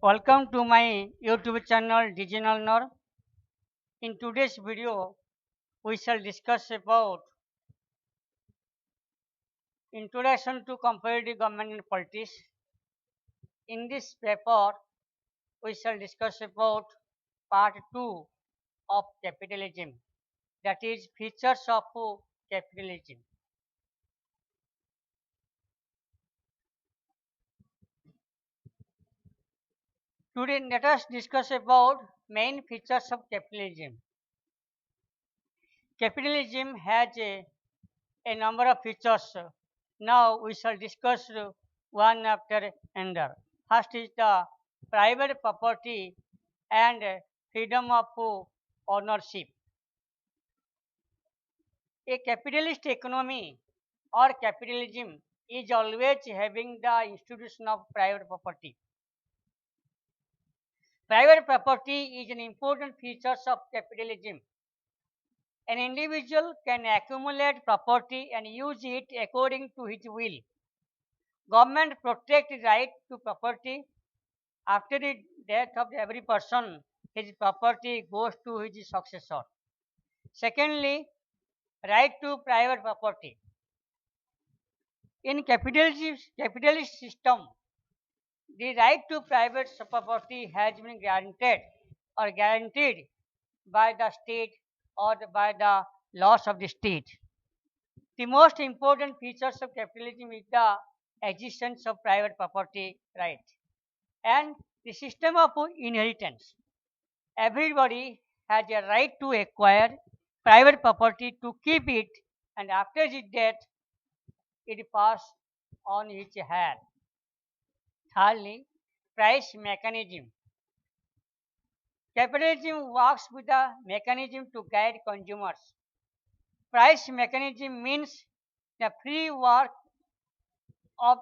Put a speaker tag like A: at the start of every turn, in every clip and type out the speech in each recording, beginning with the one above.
A: Welcome to my YouTube channel Digital Nor. In today's video, we shall discuss about introduction to comparative government and politics. In this paper, we shall discuss about part 2 of capitalism, that is features of capitalism. Today, let us discuss about main features of capitalism. Capitalism has a number of features. Now we shall discuss one after another. First is the private property and freedom of ownership. A capitalist economy or capitalism is always having the institution of private property. Private property is an important feature of capitalism. An individual can accumulate property and use it according to his will. Government protect the right to property. After the death of every person, his property goes to his successor. Secondly, right to private property. In capitalist system, the right to private property has been guaranteed by the state or by the laws of the state. The most important features of capitalism is the existence of private property right and the system of inheritance. Everybody has a right to acquire private property to keep it, and after his death, it pass on his heir. Thirdly, price mechanism. Capitalism works with a mechanism to guide consumers. Price mechanism means the free work of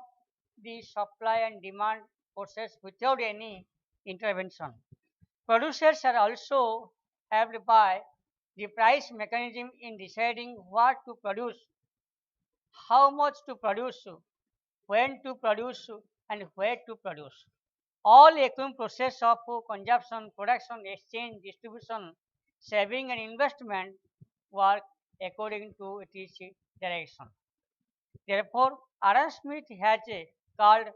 A: the supply and demand forces without any intervention. Producers are also helped by the price mechanism in deciding what to produce, how much to produce, when to produce, and where to produce. All economic process of consumption, production, exchange, distribution, saving, and investment work according to its direction. Therefore, Adam Smith has called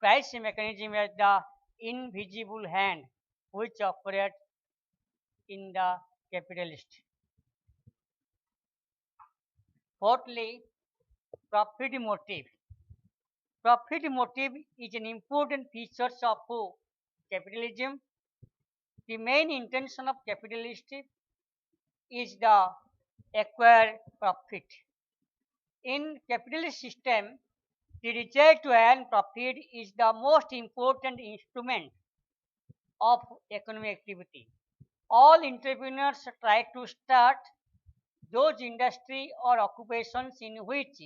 A: price mechanism as the invisible hand which operates in the capitalist. Fourthly, profit motive. Profit motive is an important feature of capitalism. The main intention of capitalism is the acquire profit. In capitalist system, the desire to earn profit is the most important instrument of economic activity. All entrepreneurs try to start those industry or occupations in which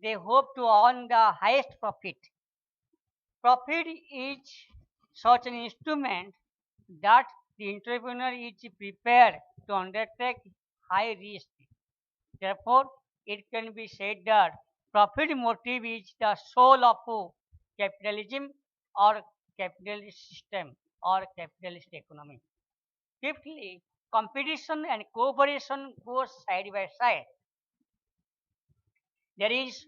A: they hope to earn the highest profit. Profit is such an instrument that the entrepreneur is prepared to undertake high risk. Therefore, it can be said that profit motive is the soul of capitalism or capitalist system or capitalist economy. Fifthly, competition and cooperation go side by side. There is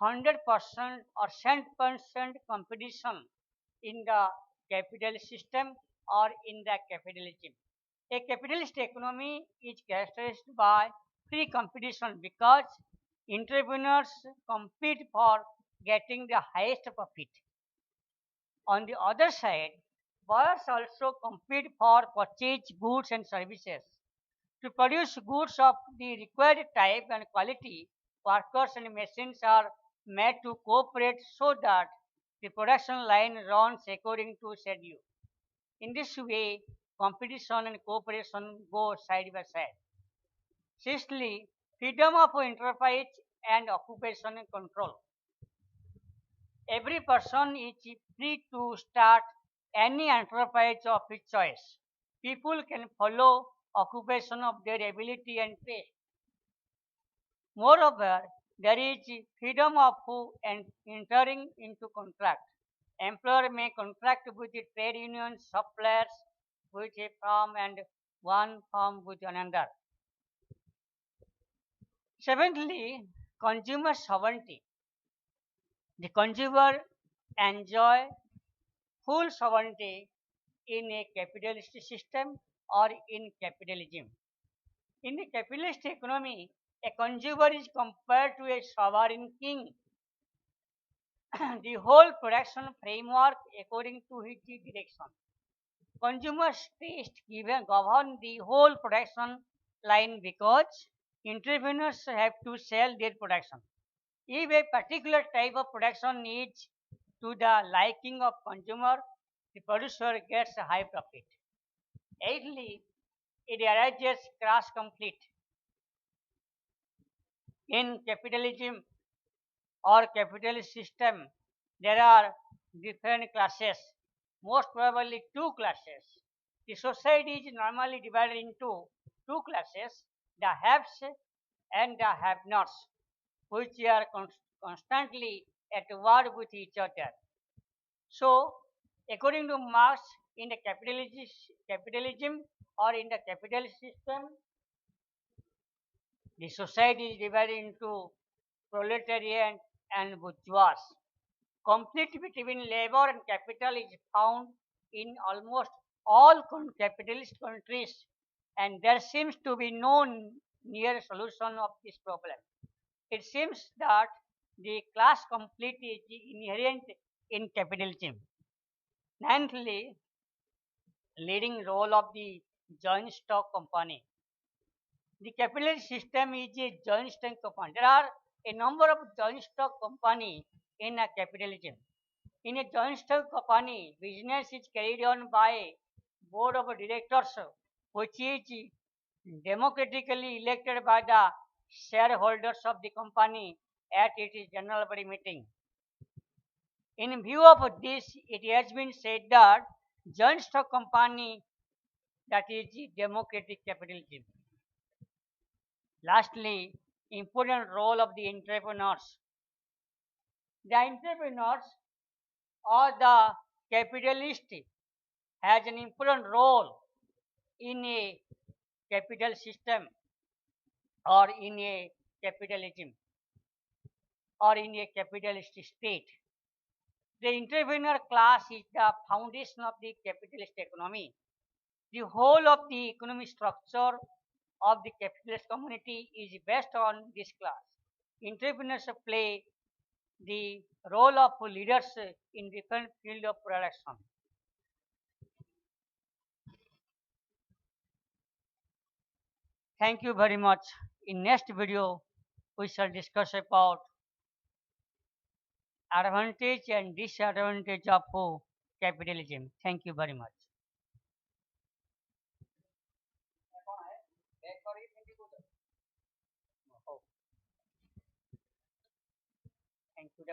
A: 100% or 100% competition in the capitalist system or in the capitalism. A capitalist economy is characterized by free competition because entrepreneurs compete for getting the highest profit. On the other side, buyers also compete for purchase goods and services. To produce goods of the required type and quality, workers and machines are made to cooperate so that the production line runs according to schedule. In this way, competition and cooperation go side by side. Sixthly, freedom of enterprise and occupation and control. Every person is free to start any enterprise of his choice. People can follow occupation of their ability and taste. Moreover, there is freedom of entering into contract. Employer may contract with the trade union, suppliers with a firm and one firm with another. Seventhly, consumer sovereignty. The consumer enjoy full sovereignty in a capitalist system or in capitalism. In a capitalist economy, a consumer is compared to a sovereign king. The whole production framework according to his direction. Consumers' taste govern the whole production line because entrepreneurs have to sell their production. If a particular type of production is to the liking of consumer, the producer gets a high profit. Eighthly, it arises class conflict. In capitalism or capitalist system, there are different classes, most probably two classes. The society is normally divided into two classes, the haves and the have-nots, which are constantly at war with each other. So, according to Marx, in the capitalism or in the capitalist system, the society is divided into proletariat and bourgeois. Conflict between labor and capital is found in almost all capitalist countries, and there seems to be no near solution of this problem. It seems that the class conflict is inherent in capitalism. Ninthly, leading role of the joint stock company. The capitalist system is a joint stock company. There are a number of joint stock company in a capitalism. In a joint stock company, business is carried on by a board of directors, which is democratically elected by the shareholders of the company at its general body meeting. In view of this, it has been said that joint stock company, that is democratic capitalism. Lastly, important role of the entrepreneurs. The entrepreneurs or the capitalist has an important role in a capital system or in a capitalism or in a capitalist state. The entrepreneur class is the foundation of the capitalist economy. The whole of the economic structure of the capitalist community is based on this class. Entrepreneurs play the role of leaders in different field of production. Thank you very much. In next video, we shall discuss about advantage and disadvantage of capitalism. Thank you very much. Thank you.